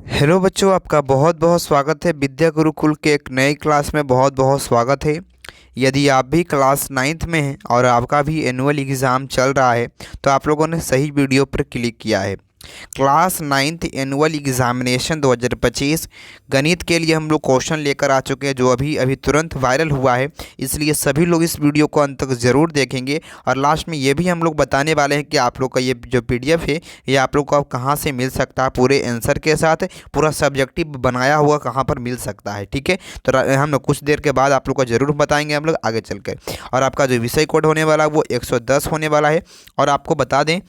Hello बच्चों, आपका बहुत बहुत स्वागत है विद्या गुरुकुल के एक नई क्लास में। बहुत बहुत स्वागत है। यदि आप भी क्लास 9th में हैं और आपका भी एनुअल एग्ज़ाम चल रहा है तो आप लोगों ने सही वीडियो पर क्लिक किया है। क्लास 9th एनुअल एग्ज़ामिनेशन 2025 गणित के लिए हम लोग क्वेश्चन लेकर आ चुके हैं, जो अभी अभी तुरंत वायरल हुआ है। इसलिए सभी लोग इस वीडियो को अंत तक ज़रूर देखेंगे और लास्ट में ये भी हम लोग बताने वाले हैं कि आप लोग का ये जो पीडीएफ है ये आप लोग को कहाँ से मिल सकता है, पूरे आंसर के साथ पूरा सब्जेक्टिव बनाया हुआ कहाँ पर मिल सकता है। ठीक है, तो हम लोग कुछ देर के बाद आप लोग को ज़रूर बताएंगे हम लोग आगे चलकर। और आपका जो विषय कोड होने वाला है वो 110 होने वाला है। और आपको बता दें,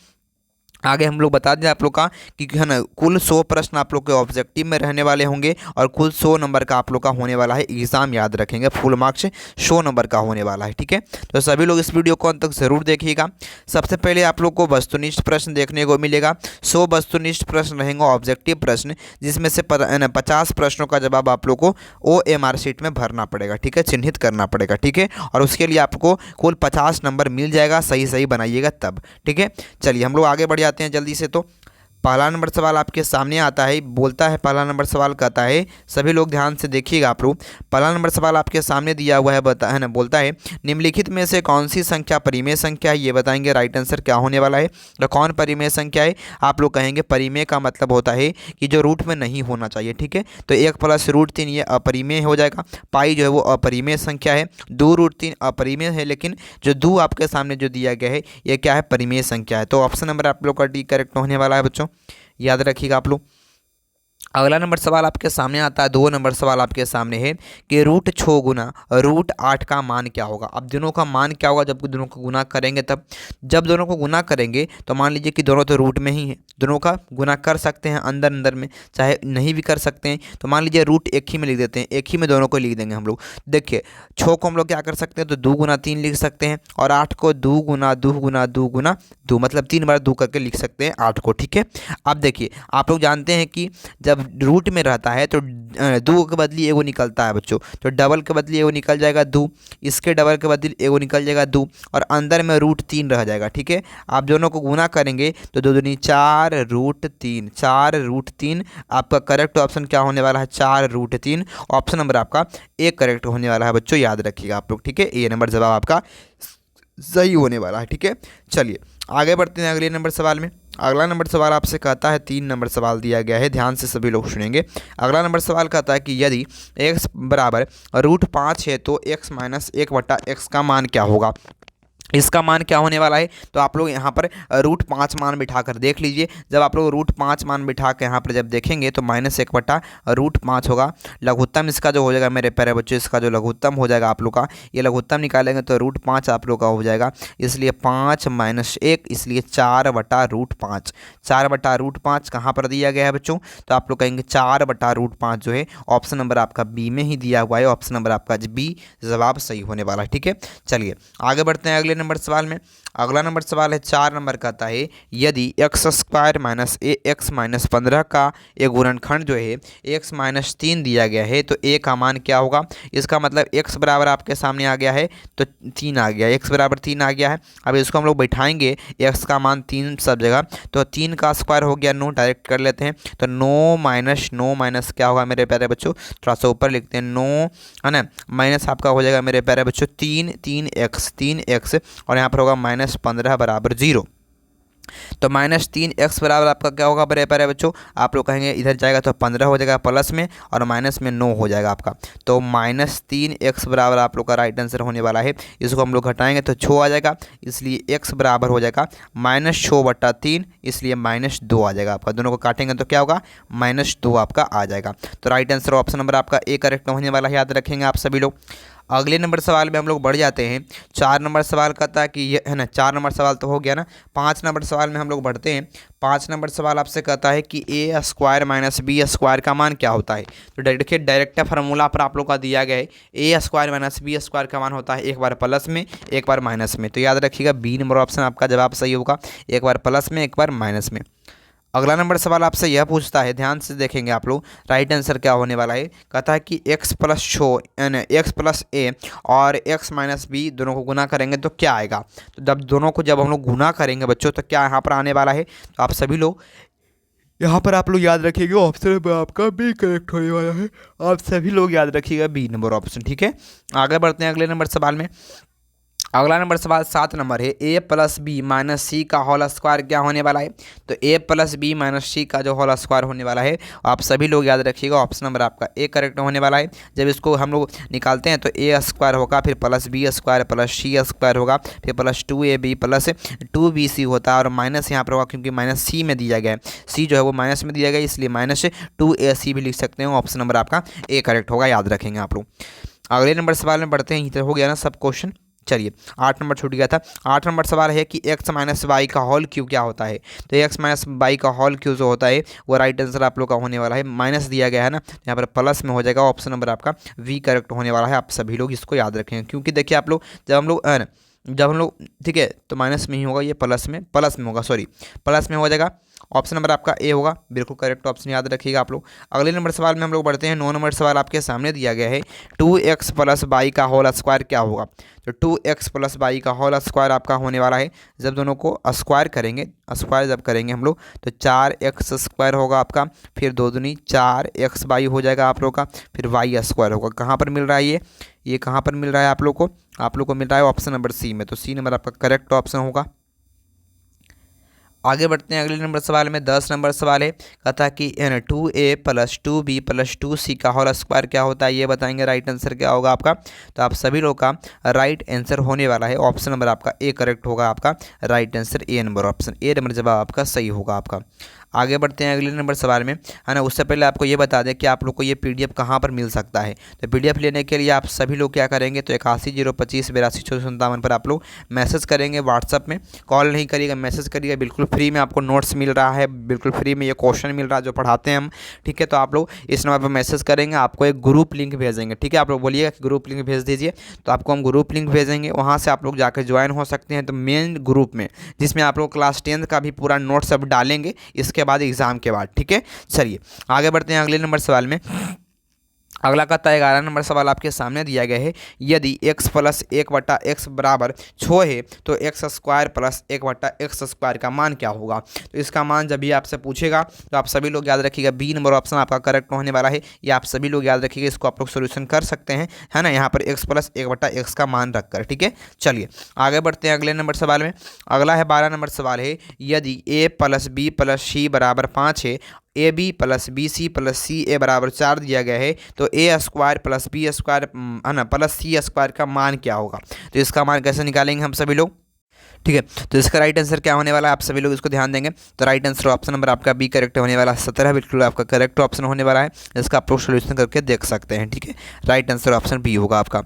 आगे हम लोग बता दें आप लोग का कि है ना, कुल 100 प्रश्न आप लोग के ऑब्जेक्टिव में रहने वाले होंगे और कुल 100 नंबर का आप लोग का होने वाला है एग्ज़ाम। याद रखेंगे, फुल मार्क्स 100 नंबर का होने वाला है। ठीक है, तो सभी लोग इस वीडियो को अंत तक ज़रूर देखिएगा। सबसे पहले आप लोग को वस्तुनिष्ठ प्रश्न देखने को मिलेगा। 100 वस्तुनिष्ठ प्रश्न रहेंगे, ऑब्जेक्टिव प्रश्न, जिसमें से 50 प्रश्नों का जवाब आप लोग को OMR शीट में भरना पड़ेगा। ठीक है, चिन्हित करना पड़ेगा। ठीक है, और उसके लिए आपको कुल 50 नंबर मिल जाएगा। सही सही बनाइएगा तब। ठीक है, चलिए हम लोग आगे बढ़ जाते हैं जल्दी से। तो पहला नंबर सवाल आपके सामने आता है, बोलता है पहला नंबर सवाल कहता है, सभी लोग ध्यान से देखिएगा आप लोग। पहला नंबर सवाल आपके सामने दिया हुआ है, बता है ना, बोलता है निम्नलिखित में से कौन सी संख्या परिमेय संख्या है, ये बताएंगे। राइट आंसर क्या होने वाला है, तो कौन परिमेय संख्या है। आप लोग कहेंगे परिमेय का मतलब होता है कि जो रूट में नहीं होना चाहिए। ठीक है, तो 1 + √3 ये अपरिमेय हो जाएगा। पाई जो है वो अपरिमेय संख्या है। 2√3 अपरिमेय है, लेकिन जो 2 आपके सामने जो दिया गया है ये क्या है, परिमेय संख्या है। तो ऑप्शन नंबर आप लोग का डी करेक्ट होने वाला है बच्चों, याद रखिएगा आप लोग। अगला नंबर सवाल आपके सामने आता है, 2 नंबर सवाल आपके सामने है कि √6 गुना √8 का मान क्या होगा। अब दोनों का मान क्या होगा जब दोनों को गुना करेंगे तब। जब दोनों को गुना करेंगे तो मान लीजिए कि दोनों तो रूट में ही है, दोनों का गुना कर सकते हैं अंदर अंदर में, चाहे नहीं भी कर सकते हैं। तो मान लीजिए रूट एक ही में लिख देते हैं, एक ही में दोनों को लिख देंगे हम लोग। देखिए 6 को हम लोग क्या कर सकते हैं, तो 2 × 3 लिख सकते हैं, और 8 को 2 × 2 × 2 × 2 मतलब 3 बार 2 करके लिख सकते हैं 8 को। ठीक है, अब देखिए आप लोग जानते हैं कि जब रूट में रहता है तो 2 के बदली एगो निकलता है बच्चों, तो डबल के बदली एगो निकल जाएगा 2, इसके डबल के बदली एगो निकल जाएगा 2, और अंदर में √3 रह जाएगा। ठीक है, आप दोनों को गुना करेंगे तो 2 दूनी 4 √3, 4 √3 आपका करेक्ट ऑप्शन क्या होने वाला है, 4 √3। ऑप्शन नंबर आपका ए करेक्ट होने वाला है बच्चों, याद रखिएगा आप लोग। ठीक है, ए नंबर जवाब आपका सही होने वाला है। ठीक है, चलिए आगे बढ़ते हैं अगले नंबर सवाल में। अगला नंबर सवाल आपसे कहता है, 3 नंबर सवाल दिया गया है, ध्यान से सभी लोग सुनेंगे। अगला नंबर सवाल कहता है कि यदि x बराबर √5 है तो x - 1/x का मान क्या होगा। इसका मान क्या होने वाला है, तो आप लोग यहाँ पर √5 मान बिठा कर देख लीजिए। जब आप लोग √5 मान बिठा कर यहाँ पर जब देखेंगे तो -1/√5 होगा। लघुत्तम इसका जो हो जाएगा मेरे प्यारे बच्चों, इसका जो लघुत्तम हो जाएगा आप लोग का, ये लघुत्तम निकालेंगे तो √5 आप लोग का हो जाएगा। इसलिए 5 - 1, इसलिए 4/√5। 4/√5 कहाँ पर दिया गया है बच्चों, तो आप लोग कहेंगे 4/√5 जो है ऑप्शन नंबर आपका बी में ही दिया हुआ है। ऑप्शन नंबर आपका बी जवाब सही होने वाला है। ठीक है, चलिए आगे बढ़ते हैं अगले नंबर सवाल में। अगला नंबर सवाल है 4 नंबर कहता है यदि x² - ax - 15 का एक गुणनखंड जो है x - 3 दिया गया है तो a का मान क्या होगा। इसका मतलब x बराबर आपके सामने आ गया है तो 3 आ गया, x बराबर 3 आ गया है। अब इसको हम लोग बैठाएंगे, x का मान 3 सब जगह, तो 3 का स्क्वायर हो गया 9, डायरेक्ट कर लेते हैं। तो 9 - 9 माइनस क्या होगा मेरे प्यारे बच्चों, थोड़ा सा ऊपर लिखते हैं 9, है ना, माइनस आपका हो जाएगा मेरे प्यारे बच्चों 3x और यहाँ पर होगा -15 बराबर 0। तो -3x बराबर आपका क्या होगा बड़े प्यारे बच्चों, आप लोग कहेंगे इधर जाएगा तो 15 हो जाएगा प्लस में, और माइनस में 9 हो जाएगा आपका। तो -3x बराबर आप लोग का राइट आंसर होने वाला है। इसको हम लोग घटाएंगे तो 6 आ जाएगा, इसलिए x बराबर हो जाएगा -6/3, इसलिए -2 आ जाएगा आपका। दोनों को काटेंगे तो क्या होगा, -2 आपका आ जाएगा। तो राइट आंसर ऑप्शन नंबर आपका ए करेक्ट होने वाला है, याद रखेंगे आप सभी लोग। अगले नंबर सवाल में हम लोग बढ़ जाते हैं। 4 नंबर सवाल कहता है कि ये है ना, 4 नंबर सवाल तो हो गया ना। 5 नंबर सवाल में हम लोग बढ़ते हैं। 5 नंबर सवाल आपसे कहता है कि a² - b² का मान क्या होता है। तो देखिए डायरेक्ट फार्मूला पर आप लोग का दिया गया है, a² - b² का मान होता है एक बार प्लस में एक बार माइनस में। तो याद रखिएगा बी नंबर ऑप्शन आपका जवाब सही होगा, एक बार प्लस में एक बार माइनस में। अगला नंबर सवाल आपसे यह पूछता है, ध्यान से देखेंगे आप लोग, राइट आंसर क्या होने वाला है। कहता है कि x + a और x - b दोनों को गुना करेंगे तो क्या आएगा। तो जब दोनों को जब हम लोग गुना करेंगे बच्चों तो क्या यहाँ पर आने वाला है, तो आप सभी लोग यहाँ पर आप लोग याद रखिएगा ऑप्शन नंबर आपका बी करेक्ट होने वाला है। आप सभी लोग याद रखिएगा बी नंबर ऑप्शन, ठीक है। आगे बढ़ते हैं अगले नंबर सवाल में। अगला नंबर सवाल 7 नंबर है, ए प्लस बी माइनस सी का होल स्क्वायर क्या होने वाला है। तो ए प्लस बी माइनस सी का जो होल स्क्वायर होने वाला है, आप सभी लोग याद रखिएगा ऑप्शन नंबर आपका ए करेक्ट होने वाला है। जब इसको हम लोग निकालते हैं तो ए स्क्वायर होगा, फिर प्लस बी स्क्वायर प्लस सी स्क्वायर होगा, फिर प्लस 2ab प्लस 2bc होता है, और माइनस यहाँ पर होगा क्योंकि माइनस सी में दिया गया है, सी जो है वो माइनस में दिया गया है, इसलिए माइनस 2ac भी लिख सकते हैं। ऑप्शन नंबर आपका ए करेक्ट होगा, याद रखेंगे आप लोग। अगले नंबर सवाल में बढ़ते हैं। इधर हो गया ना सब क्वेश्चन। चलिए 8 नंबर छूट गया था। 8 नंबर सवाल है कि x माइनस वाई का होल क्यूब क्या होता है। तो x माइनस वाई का होल क्यूब जो होता है वो राइट आंसर आप लोग का होने वाला है, माइनस दिया गया है ना, यहाँ पर प्लस में हो जाएगा। ऑप्शन नंबर आपका वी करेक्ट होने वाला है। आप सभी लोग इसको याद रखें, क्योंकि देखिए आप लोग जब हम लोग ठीक है तो माइनस में ही होगा, ये प्लस में होगा, सॉरी प्लस में हो जाएगा। ऑप्शन नंबर आपका ए होगा, बिल्कुल करेक्ट ऑप्शन याद रखिएगा आप लोग। अगले नंबर सवाल में हम लोग बढ़ते हैं। 9 नंबर सवाल आपके सामने दिया गया है, 2x प्लस वाई का होल स्क्वायर क्या होगा। तो 2x प्लस वाई का होल स्क्वायर आपका होने वाला है, जब दोनों को स्क्वायर करेंगे, स्क्वायर जब करेंगे हम लोग तो 4x स्क्वायर होगा आपका, फिर 2 दूनी 4x वाई हो जाएगा आप लोग का, फिर वाई स्क्वायर होगा। कहाँ पर मिल रहा है ये कहाँ पर मिल रहा है आप लोग को मिल रहा है ऑप्शन नंबर सी में। तो सी नंबर आपका करेक्ट ऑप्शन होगा। आगे बढ़ते हैं अगले नंबर सवाल में। 10 नंबर सवाल है, कहता है कि 2a plus 2b plus 2c का होल स्क्वायर क्या होता है, ये बताएंगे। राइट आंसर क्या होगा आपका। तो आप सभी लोग का राइट आंसर होने वाला है ऑप्शन नंबर आपका ए करेक्ट होगा। आपका right answer A number option A number जवाब आपका सही होगा आपका। आगे बढ़ते हैं अगले नंबर सवाल में, है ना। उससे पहले आपको ये बता दें कि आप लोग को ये पीडीएफ कहाँ पर मिल सकता है। तो पीडीएफ लेने के लिए आप सभी लोग क्या करेंगे, तो 81 025 82 54 पर आप लोग मैसेज करेंगे व्हाट्सअप में। कॉल नहीं करिएगा, मैसेज करिएगा। बिल्कुल फ्री में आपको नोट्स मिल रहा है, बिल्कुल फ्री में ये क्वेश्चन मिल रहा है जो पढ़ाते हैं हम, ठीक है। तो आप लोग इस नंबर पर मैसेज करेंगे, आपको एक ग्रुप लिंक भेजेंगे, ठीक है। आप लोग बोलिएगा कि ग्रुप लिंक भेज दीजिए, तो आपको हम ग्रुप लिंक भेजेंगे, वहाँ से आप लोग जाकर ज्वाइन हो सकते हैं। तो मेन ग्रुप में जिसमें आप लोग क्लास 10th का भी पूरा नोट्स अब डालेंगे इसके बाद एग्जाम के बाद, ठीक है। चलिए आगे बढ़ते हैं अगले नंबर सवाल में। अगला कहता है 11 नंबर सवाल आपके सामने दिया गया है, यदि x प्लस 1/x बराबर 6 है तो x square plus 1/x square का मान क्या होगा। तो इसका मान जब भी आपसे पूछेगा तो आप सभी लोग याद रखिएगा बी नंबर ऑप्शन आपका करेक्ट होने वाला है। ये आप सभी लोग याद रखिएगा, इसको आप लोग सोल्यूशन कर सकते हैं, है ना, यहाँ पर x प्लस 1/x का मान रखकर, ठीक है। चलिए आगे बढ़ते हैं अगले नंबर सवाल में। अगला है 12 नंबर सवाल है, यदि a plus B plus c बराबर 5 है, A B plus B C plus C A बराबर 4 दिया गया है, तो A square plus B square है ना प्लस सी स्क्वायर का मान क्या होगा। तो इसका मान कैसे निकालेंगे हम सभी लोग, ठीक है। तो इसका राइट आंसर क्या होने वाला है, आप सभी लोग इसको ध्यान देंगे। तो राइट आंसर ऑप्शन नंबर आपका बी करेक्ट होने वाला है। 17 बिल्कुल आपका करेक्ट ऑप्शन होने वाला है, इसका आप लोग सोल्यूशन करके देख सकते हैं, ठीक है। राइट आंसर ऑप्शन बी होगा आपका।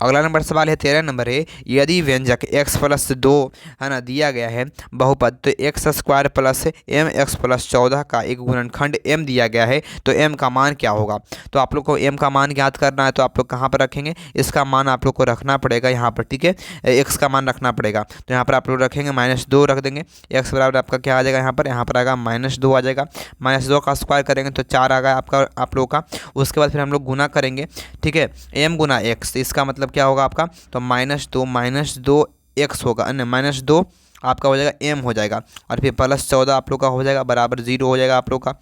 अगला नंबर सवाल है 13 नंबर है, यदि व्यंजक x प्लस 2 है ना दिया गया है बहुपद, तो X square plus M X plus 14 का एक गुणनखंड m दिया गया है, तो m का मान क्या होगा। तो आप लोग को m का मान ज्ञात करना है, तो आप लोग कहाँ पर रखेंगे, इसका मान आप लोग को रखना पड़ेगा यहाँ पर, ठीक है। x का मान रखना पड़ेगा, तो यहाँ पर आप लोग रखेंगे -2 रख देंगे। x बराबर आपका क्या आ जाएगा, यहाँ पर आएगा -2 आ जाएगा। -2 का स्क्वायर करेंगे तो 4 आ गया आपका आप लोग का। उसके बाद फिर हम लोग गुना करेंगे, ठीक है, m गुना x, इसका मतलब क्या होगा आपका, तो -2 x होगा, -2 आपका हो जाएगा m हो जाएगा, और फिर प्लस 14 आप लोग का हो जाएगा बराबर 0 हो जाएगा आप लोग का।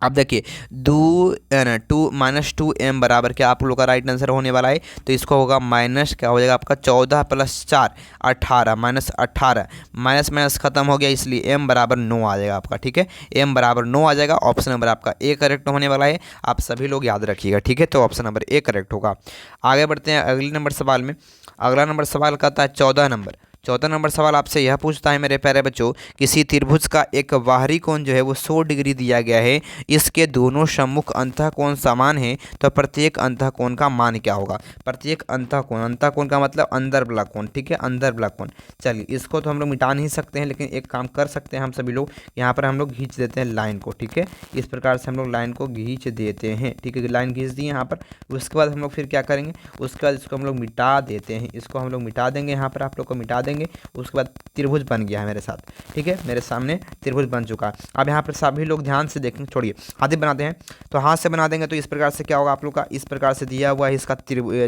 अब देखिए -2m बराबर क्या आप लोग का राइट आंसर होने वाला है। तो इसको होगा माइनस क्या हो जाएगा आपका 14 + 4 18 -18 माइनस खत्म हो गया, इसलिए m बराबर 9 आ जाएगा आपका, ठीक है। m बराबर 9 आ जाएगा। ऑप्शन नंबर आपका ए करेक्ट होने वाला है, आप सभी लोग याद रखिएगा, ठीक है। तो ऑप्शन नंबर ए करेक्ट होगा। आगे बढ़ते हैं अगले नंबर सवाल में। अगला नंबर सवाल कहता है 14 नंबर सवाल आपसे यह पूछता है मेरे प्यारे बच्चों, किसी त्रिभुज का एक बाहरी कोण जो है वो 100 डिग्री दिया गया है, इसके दोनों सम्मुख अंतःकोण समान है, तो प्रत्येक अंतःकोण का मान क्या होगा। प्रत्येक अंतःकोण का मतलब अंदर वाला कोण, ठीक है, अंदर वाला कोण। चलिए इसको तो हम लोग मिटा नहीं सकते हैं, लेकिन एक काम कर सकते हैं हम सभी लोग, यहाँ पर हम लोग खींच देते हैं लाइन को, ठीक है। इस प्रकार से हम लोग लाइन को खींच देते हैं, ठीक है, लाइन खींच दी यहाँ पर। उसके बाद हम लोग फिर क्या करेंगे, उसके बाद इसको हम लोग मिटा देते हैं, इसको हम लोग मिटा देंगे, यहाँ पर आप लोग को मिटा देंगे, उसके बाद त्रिभुज बन गया है मेरे साथ। ठीक है, मेरे सामने त्रिभुज बन चुका है। अब यहाँ पर सभी लोग ध्यान से देखें, छोड़िए हाथ बनाते हैं, तो हाथ से बना देंगे तो इस प्रकार से क्या होगा आप लोग का, इस प्रकार से दिया हुआ है इसका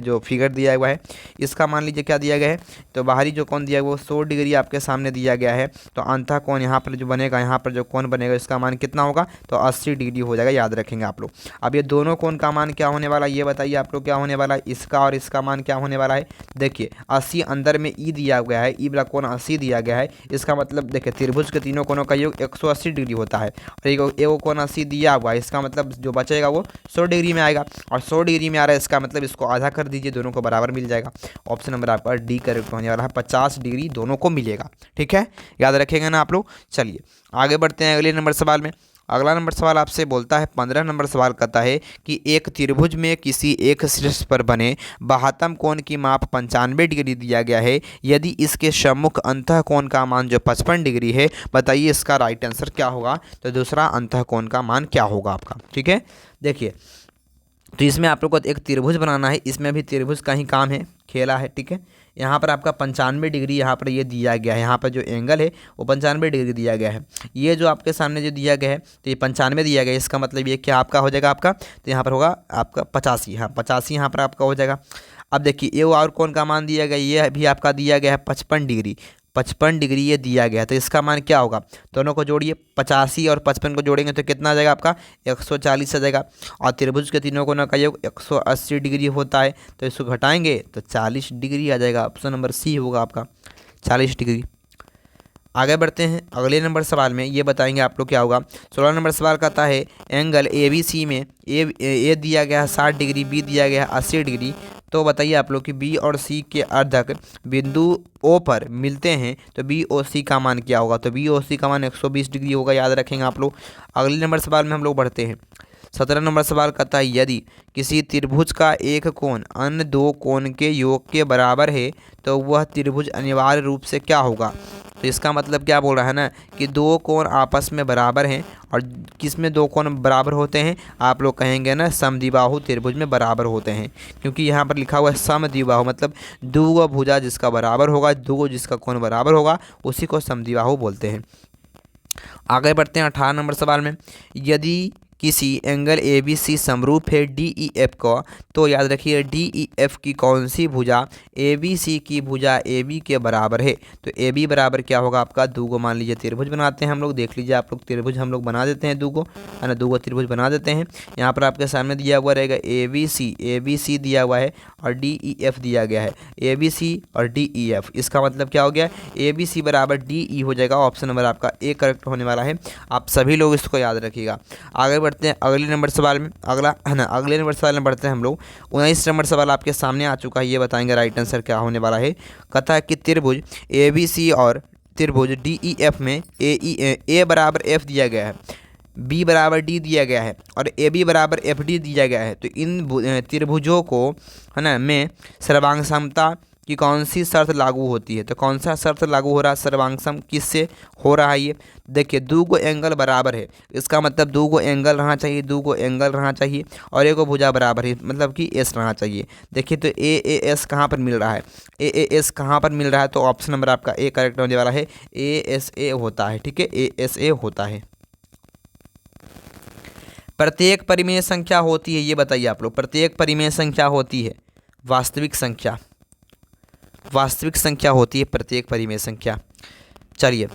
जो फिगर दिया हुआ है, इसका मान लीजिए क्या दिया गया है, तो बाहरी जो कोण दिया हुआ वो 100 डिग्री आपके सामने दिया गया है। तो अंतः कोण यहाँ पर जो बनेगा, यहाँ पर जो कोण बनेगा इसका मान कितना होगा, तो 80 डिग्री हो जाएगा, याद रखेंगे आप लोग। अब ये दोनों कोण का मान क्या होने वाला है ये बताइए आप लोग, क्या होने वाला है, इसका और इसका मान क्या होने वाला है। देखिए 80 अंदर में ई दिया गया है, ई वाला कोण 80 दिया गया है, इसका मतलब देखिए त्रिभुज के तीनों कोणों का योग 180 डिग्री होता है, और एक कोण 80 दिया हुआ है, इसका मतलब जो बचेगा वो 100 डिग्री में आएगा, और 100 डिग्री में आ रहा है, इसका मतलब इसको आधा कर दीजिए, दोनों को बराबर मिल जाएगा। ऑप्शन नंबर आपका डी करेक्ट होने वाला है, 50 डिग्री दोनों को मिलेगा। ठीक है, याद रखेंगे ना आप लोग। चलिए आगे बढ़ते हैं अगले नंबर सवाल में। अगला नंबर सवाल आपसे बोलता है, 15 नंबर सवाल कहता है कि एक त्रिभुज में किसी एक शीर्ष पर बने बाह्यतम कोण की माप 95 डिग्री दिया गया है, यदि इसके सम्मुख अंतः कोण का मान जो 55 डिग्री है, बताइए इसका राइट आंसर क्या होगा। तो दूसरा अंतः कोण का मान क्या होगा आपका। ठीक है, देखिए तो इसमें आप लोग को एक त्रिभुज बनाना है, इसमें भी त्रिभुज का ही काम है, खेला है। ठीक है, यहाँ पर आपका 95 डिग्री यहाँ पर ये दिया गया है, यहाँ पर जो एंगल है वो 95 डिग्री दिया गया है। ये जो आपके सामने जो दिया गया है तो ये 95 दिया गया है, इसका मतलब ये क्या आपका हो जाएगा आपका, तो यहाँ पर होगा आपका 85, हाँ 85 यहाँ पर आपका हो जाएगा। अब देखिए ये और कौन का मान दिया गया, ये भी आपका दिया गया है 55 डिग्री, 55 डिग्री ये दिया गया, तो इसका मान क्या होगा, दोनों को जोड़िए, 85 और 55 को जोड़ेंगे तो कितना आ जाएगा आपका 140 आ जाएगा, और त्रिभुज के तीनों कोणों का योग 180 डिग्री होता है, तो इसको घटाएंगे तो 40 डिग्री आ जाएगा। ऑप्शन नंबर सी होगा आपका 40 डिग्री। आगे बढ़ते हैं अगले नंबर सवाल में, ये बताएंगे आप लोग क्या होगा। 16 नंबर सवाल कहता है एंगल ए बी सी में ए दिया गया है 60 डिग्री, बी दिया गया है 80 डिग्री, तो बताइए आप लोग कि बी और सी के अर्धक बिंदु ओ पर मिलते हैं, तो बी ओ सी का मान क्या होगा। तो बी ओ सी का मान 120 डिग्री होगा, याद रखेंगे आप लोग। अगले नंबर सवाल में हम लोग बढ़ते हैं। 17 नंबर सवाल कहता है यदि किसी त्रिभुज का एक कोण अन्य दो कोण के योग के बराबर है, तो वह त्रिभुज अनिवार्य रूप से क्या होगा। तो इसका मतलब क्या बोल रहा है ना, कि दो कोण आपस में बराबर हैं, और किस में दो कोण बराबर होते हैं, आप लोग कहेंगे ना समद्विबाहु त्रिभुज में बराबर होते हैं, क्योंकि यहाँ पर लिखा हुआ है समद्विबाहु, मतलब दो भुजा जिसका बराबर होगा, दो जिसका कोण बराबर होगा, उसी को समद्विबाहु बोलते हैं। आगे बढ़ते हैं 18 नंबर सवाल में, यदि किसी एंगल ए बी सी समरूप है डी ई एफ का, तो याद रखिए डी ई एफ की कौन सी भुजा ए बी सी की भुजा ए बी के बराबर है। तो ए बी बराबर क्या होगा आपका, दो को मान लीजिए त्रिभुज बनाते हैं हम लोग, देख लीजिए आप लोग त्रिभुज हम लोग बना देते हैं, दो को है ना, दो को त्रिभुज बना देते हैं। यहाँ पर आपके सामने दिया हुआ रहेगा ए बी सी दिया हुआ है, और डी ई एफ दिया गया है, ए बी सी और डी ई एफ, इसका मतलब क्या हो गया, ए बी सी बराबर डी ई हो जाएगा। ऑप्शन नंबर आपका ए करेक्ट होने वाला है, आप सभी लोग इसको याद रखिएगा। आगे बढ़ते हैं अगले नंबर सवाल में, अगला है ना, अगले नंबर सवाल में बढ़ते हैं हम लोग। 19 नंबर सवाल आपके सामने आ चुका है, ये बताएंगे राइट आंसर क्या होने वाला है। कहता है कि त्रिभुज ए बी सी और त्रिभुज डी ई एफ में ए बराबर एफ दिया गया है, बी बराबर डी दिया गया है, और ए बी बराबर एफ डी दिया गया है। तो इन त्रिभुजों को है ना में सर्वांग समता कि कौन सी शर्त लागू होती है। तो कौन सा शर्त लागू हो रहा है, सर्वांगसम किससे हो रहा है ये, देखिए दो गो एंगल बराबर है, इसका मतलब दो गो एंगल रहना चाहिए, दो गो एंगल रहना चाहिए, और एक भुजा बराबर है, मतलब कि एस रहना चाहिए। देखिए तो ए एस कहाँ पर मिल रहा है, ए एस कहाँ पर मिल रहा है, तो ऑप्शन नंबर आपका ए करेक्ट होने वाला है, ए एस ए होता है। ठीक है, ए एस ए होता है। प्रत्येक परिमेय संख्या होती है, ये बताइए आप लोग, प्रत्येक परिमेय संख्या होती है वास्तविक संख्या, वास्तविक संख्या होती है प्रत्येक परिमेय संख्या। चलिए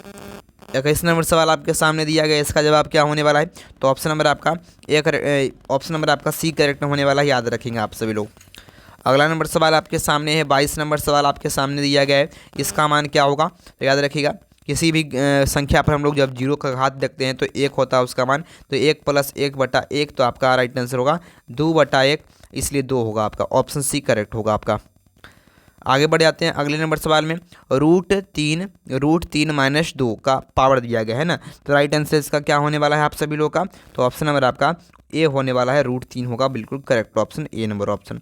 21 नंबर सवाल आपके सामने दिया गया, इसका जवाब क्या होने वाला है, तो ऑप्शन नंबर आपका ऑप्शन नंबर आपका सी करेक्ट होने वाला है, याद रखेंगे आप सभी लोग। अगला नंबर सवाल आपके सामने है, 22 नंबर सवाल आपके सामने दिया गया है, इसका मान क्या होगा, तो याद रखिएगा किसी भी संख्या पर हम लोग जब जीरो का घात देखते हैं तो एक होता है उसका मान, तो 1 + 1/1, तो आपका राइट आंसर होगा 2/1, इसलिए 2 होगा आपका, ऑप्शन सी करेक्ट होगा आपका। आगे बढ़ जाते हैं अगले नंबर सवाल में, √3 -2 का पावर दिया गया है ना, तो राइट आंसर इसका क्या होने वाला है आप सभी लोग का, तो ऑप्शन नंबर आपका ए होने वाला है, √3 होगा, बिल्कुल करेक्ट ऑप्शन, ए नंबर ऑप्शन।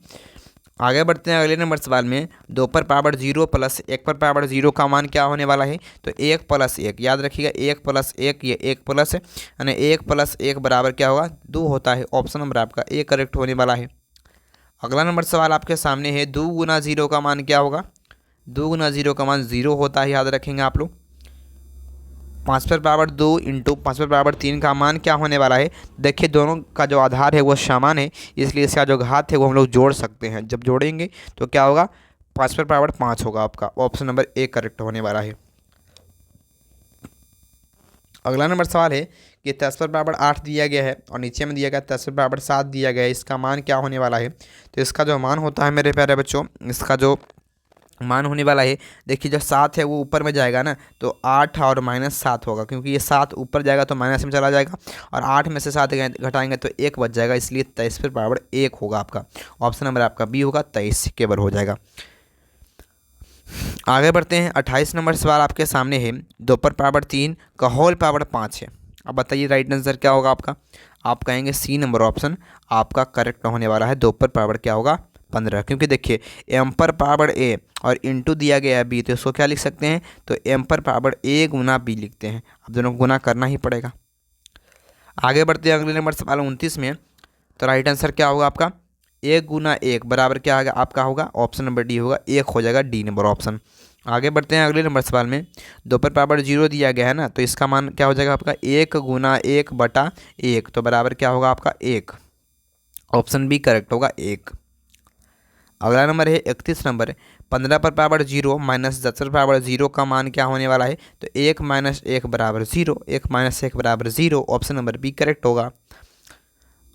आगे बढ़ते हैं अगले नंबर सवाल में, 2 पर पावर 0 + 1 पर पावर 0 का मान क्या होने वाला है, तो 1 + 1, याद रखिएगा 1 + 1, ये 1 प्लस यानी 1 + 1 बराबर क्या होगा, 2 होता है, ऑप्शन नंबर आपका ए करेक्ट होने वाला है। अगला नंबर सवाल आपके सामने है, 2 × 0 का मान क्या होगा, 2 गुना 0 का मान 0 होता है, याद रखेंगे आप लोग। 5 पर पावर 2 इंटू 5 पर पावर 3 का मान क्या होने वाला है। देखिए दोनों का जो आधार है वो समान है, इसलिए इसका जो घात है वो हम लोग जोड़ सकते हैं। जब जोड़ेंगे तो क्या होगा, 5 पर पावर 5 होगा आपका। ऑप्शन नंबर ए करेक्ट होने वाला है। अगला नंबर सवाल है कि 10 पर पावर 8 दिया गया है और नीचे में दिया गया 10 पर पावर 7 दिया गया है, इसका मान क्या होने वाला है। तो इसका जो मान होता है मेरे प्यारे बच्चों, इसका जो मान होने वाला है, देखिए जब 7 है वो ऊपर में जाएगा ना तो 8 और -7 होगा, क्योंकि ये 7 ऊपर जाएगा तो माइनस में चला जाएगा और 8 में से 7 घटाएंगे तो 1 बच जाएगा, इसलिए 23 पर पावर 1 होगा आपका। ऑप्शन नंबर आपका बी होगा, 23 के बराबर हो जाएगा। आगे बढ़ते हैं। 28 नंबर सवाल आपके सामने है। 2 पर पावर 3 का होल पावर 5 है। अब बताइए राइट आंसर क्या होगा आपका। आप कहेंगे सी नंबर ऑप्शन आपका करेक्ट होने वाला है। 2 पर पावर क्या होगा, 15, क्योंकि देखिए एम पर पावर ए और इंटू दिया गया है बी, तो इसको क्या लिख सकते हैं, तो एम पर पावर ए गुना बी लिखते हैं। अब दोनों को गुना करना ही पड़ेगा। आगे बढ़ते हैं अगले नंबर सवाल 29 में। तो राइट आंसर क्या होगा आपका, 1 गुना 1 बराबर क्या होगा आपका, होगा ऑप्शन नंबर डी होगा, 1 हो जाएगा, डी नंबर ऑप्शन। आगे बढ़ते हैं अगले नंबर सवाल में। 2 पर पावर 0 दिया गया है ना, तो इसका मान क्या हो जाएगा आपका, 1 गुना 1 बटा 1, तो बराबर क्या होगा आपका 1। ऑप्शन बी करेक्ट होगा, 1। अगला नंबर है 31 नंबर। 15 पर पावर 0 माइनस 10 पर पावर 0 का मान क्या होने वाला है, तो 1 माइनस 1 बराबर 0, 1 माइनस 1 बराबर 0, ऑप्शन नंबर बी करेक्ट होगा।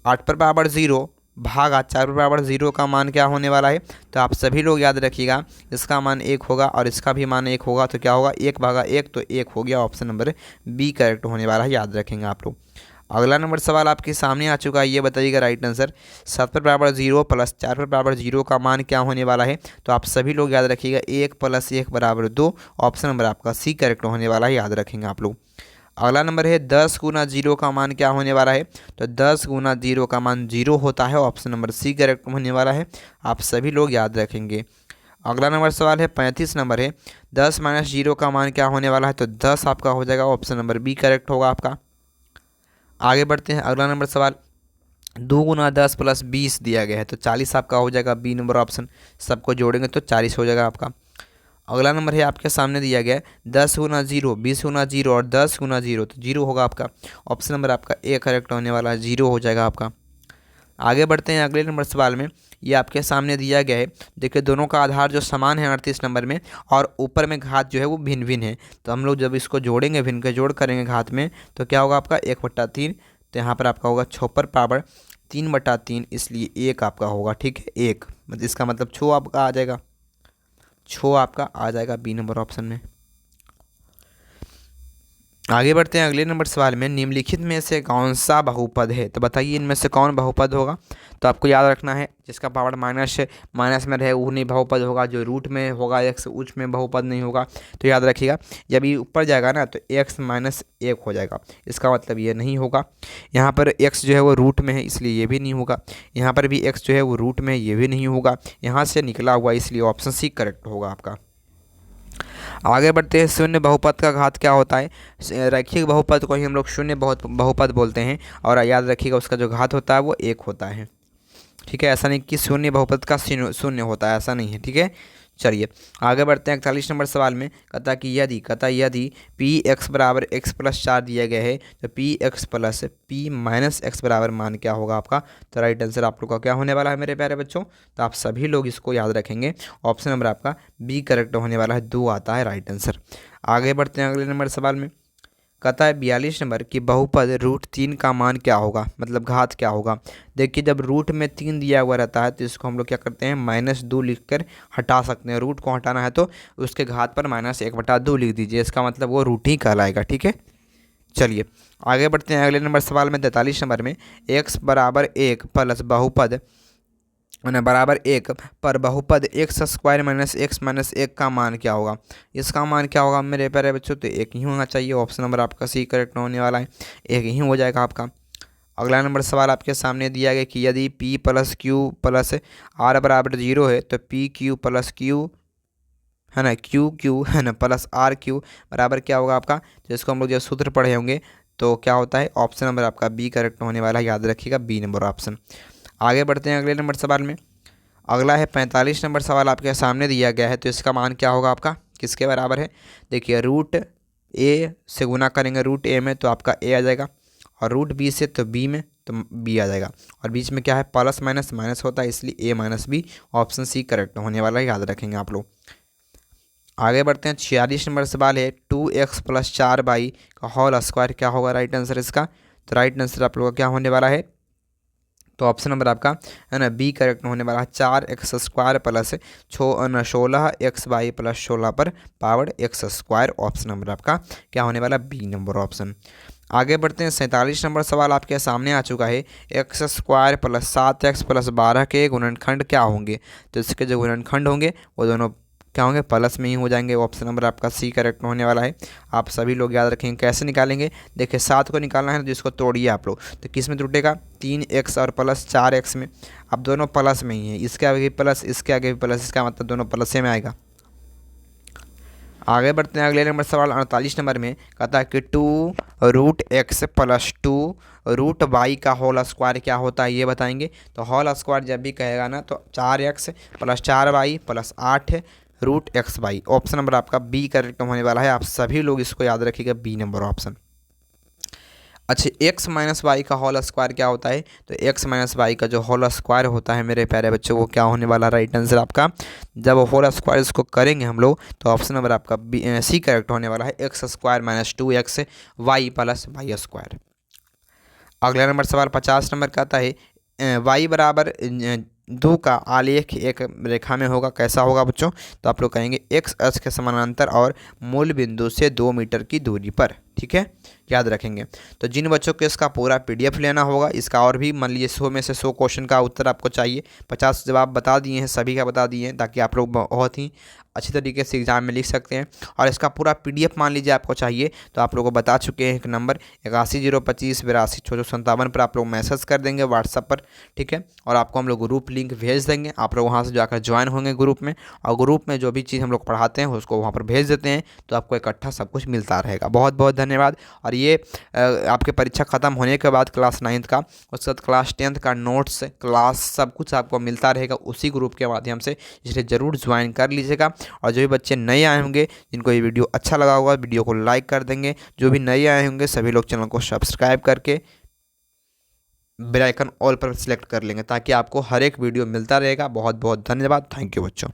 8 पर पावर 0 भागा 4 पर पावर 0 का मान क्या होने वाला है, तो आप सभी लोग याद रखिएगा, इसका मान 1 होगा और इसका भी मान 1 होगा, तो क्या होगा 1 भागा 1, तो 1 हो गया। ऑप्शन नंबर बी करेक्ट होने वाला है, याद रखेंगे आप लोग। अगला नंबर सवाल आपके सामने आ चुका है, ये बताइएगा राइट आंसर। 7 पर पावर 0 प्लस 4 पर पावर 0 का मान क्या होने वाला है, तो आप सभी लोग याद रखिएगा 1 प्लस 1 बराबर 2, ऑप्शन नंबर आपका सी करेक्ट होने वाला है, याद रखेंगे आप लोग। अगला नंबर है 10 गुना 0 का मान क्या होने वाला है, तो 10 गुना 0 का मान 0 होता है, ऑप्शन नंबर सी करेक्ट होने वाला है, आप सभी लोग याद रखेंगे। अगला नंबर सवाल है 35 नंबर है। 10 माइनस 0 का मान क्या होने वाला है, तो 10 आपका हो जाएगा, ऑप्शन नंबर बी करेक्ट होगा आपका। आगे बढ़ते हैं। अगला नंबर सवाल 2 गुना 10 प्लस 20 दिया गया है, तो 40 आपका हो जाएगा, बी नंबर ऑप्शन। सबको जोड़ेंगे तो 40 हो जाएगा आपका। अगला नंबर है आपके सामने दिया गया है 10 गुना 0, 20 गुना 0 और 10 गुना 0, तो 0 होगा आपका। ऑप्शन नंबर आपका ए करेक्ट होने वाला है, 0 हो जाएगा आपका। आगे बढ़ते हैं अगले नंबर सवाल में। ये आपके सामने दिया गया है, देखिए दोनों का आधार जो समान है 38 नंबर में, और ऊपर में घात जो है वो भिन्न भिन्न है, तो हम लोग जब इसको जोड़ेंगे, भिन्न के जोड़ करेंगे घात में, तो क्या होगा आपका 1/3, तो यहाँ पर आपका होगा 6 पर पावर 3/3, इसलिए 1 आपका होगा, ठीक है, 1 मतलब इसका मतलब 6 आपका आ जाएगा, 6 आपका आ जाएगा बी नंबर ऑप्शन में। आगे बढ़ते हैं अगले नंबर सवाल में। निम्नलिखित में से कौन सा बहुपद है, तो बताइए इनमें से कौन बहुपद होगा। तो आपको याद रखना है, जिसका पावर माइनस में रहे वो नहीं बहुपद होगा, जो रूट में होगा एक्स उच्च में बहुपद नहीं होगा। तो याद रखिएगा जब ये ऊपर जाएगा ना तो x माइनस 1 हो जाएगा, इसका मतलब ये नहीं होगा। यहाँ पर x जो है वो रूट में है, इसलिए ये भी नहीं होगा। यहाँ पर भी x जो है वो रूट में है, ये भी नहीं होगा। यहाँ से निकला हुआ, इसलिए ऑप्शन सी करेक्ट होगा आपका। आगे बढ़ते हैं। शून्य बहुपद का घात क्या होता है। रैखिक बहुपद को ही हम लोग शून्य बहुपद बोलते हैं, और याद रखिएगा उसका जो घात होता है वो 1 होता है, ठीक है। ऐसा नहीं कि शून्य बहुपद का शून्य होता है, ऐसा नहीं है, ठीक है। चलिए आगे बढ़ते हैं 41 नंबर सवाल में। कहता यदि पी एक्स बराबर एक्स प्लस 4 दिया गया है, तो P x plus P minus x बराबर मान क्या होगा आपका। तो राइट आंसर आप लोग का क्या होने वाला है मेरे प्यारे बच्चों, तो आप सभी लोग इसको याद रखेंगे। ऑप्शन नंबर आपका बी करेक्ट होने वाला है, 2 आता है राइट आंसर। आगे बढ़ते हैं अगले नंबर सवाल में। कहता है 42 नंबर कि बहुपद √3 का मान क्या होगा, मतलब घात क्या होगा। देखिए जब रूट में 3 दिया हुआ रहता है तो इसको हम लोग क्या करते हैं, -2 लिख कर हटा सकते हैं। रूट को हटाना है तो उसके घात पर -1/2 लिख दीजिए, इसका मतलब वो रूट ही कहलाएगा, ठीक है। चलिए आगे बढ़ते हैं अगले नंबर सवाल में। 43 नंबर में x बराबर 1 प्लस बहुपद बराबर 1 पर बहुपद x² माइनस x माइनस 1 का मान क्या होगा। इसका मान क्या होगा मेरे प्यारे बच्चों, तो 1 ही होना चाहिए। ऑप्शन नंबर आपका सी करेक्ट होने वाला है, 1 ही हो जाएगा आपका। अगला नंबर सवाल आपके सामने दिया गया कि यदि p plus Q plus r बराबर 0 है, तो पी क्यू प्लस क्यू है ना, क्यू है ना प्लस आर क्यू बराबर क्या होगा आपका। तो इसको हम लोग जब सूत्र पढ़े होंगे तो क्या होता है, ऑप्शन नंबर आपका बी करेक्ट होने वाला है, याद रखिएगा बी नंबर ऑप्शन। आगे बढ़ते हैं अगले नंबर सवाल में। अगला है 45 नंबर सवाल आपके सामने दिया गया है, तो इसका मान क्या होगा आपका, किसके बराबर है। देखिए रूट ए से गुना करेंगे रूट ए में तो आपका ए आ जाएगा, और रूट बी से तो बी में तो बी आ जाएगा, और बीच में क्या है प्लस माइनस माइनस होता है, इसलिए A minus B, option C correct होने वाला है, याद रखेंगे आप लोग। आगे बढ़ते हैं 46 नंबर सवाल है 2x + 4y का होल स्क्वायर क्या होगा राइट आंसर इसका। तो राइट आंसर आप लोगों का क्या होने वाला है, तो ऑप्शन नंबर आपका है ना बी करेक्ट होने वाला है। 4x² + 16xy + 16 पर पावर x², ऑप्शन नंबर आपका क्या होने वाला बी नंबर ऑप्शन। आगे बढ़ते हैं 47 नंबर सवाल आपके सामने आ चुका है। x² + 7x + 12 के गुणनखंड क्या होंगे। तो इसके जो गुणनखंड होंगे वो दोनों क्या होंगे, प्लस में ही हो जाएंगे, ऑप्शन नंबर आपका सी करेक्ट होने वाला है। आप सभी लोग याद रखेंगे कैसे निकालेंगे। देखिए 7 को निकालना है तो इसको तोड़िए आप लोग, तो किस में टूटेगा 3x और प्लस 4x में। अब दोनों प्लस में ही है, इसके आगे भी प्लस इसके आगे भी प्लस, इसका मतलब दोनों प्लस में आएगा। आगे बढ़ते हैं अगले नंबर सवाल 48 नंबर में, कहता है कि 2√x + 2√y का होल स्क्वायर क्या होता है ये बताएंगे। तो होल स्क्वायर जब भी कहेगा ना तो 4x + 4y + 8√xy, option number आपका बी करेक्ट होने वाला है। आप सभी लोग इसको याद रखिएगा, बी नंबर ऑप्शन। अच्छा x - y का होल स्क्वायर क्या होता है। तो x - y का जो होल स्क्वायर होता है मेरे प्यारे बच्चों वो क्या होने वाला राइट आंसर आपका। जब होल स्क्वायर इसको करेंगे हम लोग तो ऑप्शन नंबर आपका सी करेक्ट होने वाला है, x² - 2x y + y²। अगला नंबर सवाल 50 नंबर का आता है y बराबर 2 का आलेख एक रेखा में होगा, कैसा होगा बच्चों। तो आप लोग कहेंगे x अक्ष के समानांतर और मूल बिंदु से 2 मीटर की दूरी पर, ठीक है याद रखेंगे। तो जिन बच्चों को इसका पूरा PDF लेना होगा, इसका और भी मान लीजिए 100 में से 100 क्वेश्चन का उत्तर आपको चाहिए, 50 जवाब बता दिए हैं, सभी का बता दिए हैं, ताकि आप लोग बहुत ही अच्छी तरीके से एग्जाम में लिख सकते हैं। और इसका पूरा PDF मान लीजिए आपको चाहिए तो आप लोगों को बता चुके हैं, एक नंबर 810225 82 57 पर आप लोग मैसेज कर देंगे व्हाट्सएप पर, ठीक है। और आपको हम लोग ग्रुप लिंक भेज देंगे, आप लोग वहाँ से जाकर ज्वाइन होंगे ग्रुप में, और ग्रुप में जो भी चीज़ हम लोग पढ़ाते हैं उसको वहाँ पर भेज देते हैं, तो आपको इकट्ठा सब कुछ मिलता रहेगा। बहुत बहुत धन्यवाद। और ये आपके परीक्षा ख़त्म होने के बाद क्लास 9th का, उसके बाद क्लास 10th का नोट्स क्लास सब कुछ आपको मिलता रहेगा उसी ग्रुप के माध्यम से, इसलिए ज़रूर ज्वाइन कर लीजिएगा। और जो भी बच्चे नए आए होंगे, जिनको ये वीडियो अच्छा लगा होगा, वीडियो को लाइक कर देंगे। जो भी नए आए होंगे सभी लोग चैनल को सब्सक्राइब करके बेल आइकन ऑल पर सिलेक्ट कर लेंगे, ताकि आपको हर एक वीडियो मिलता रहेगा। बहुत बहुत धन्यवाद, थैंक यू बच्चों।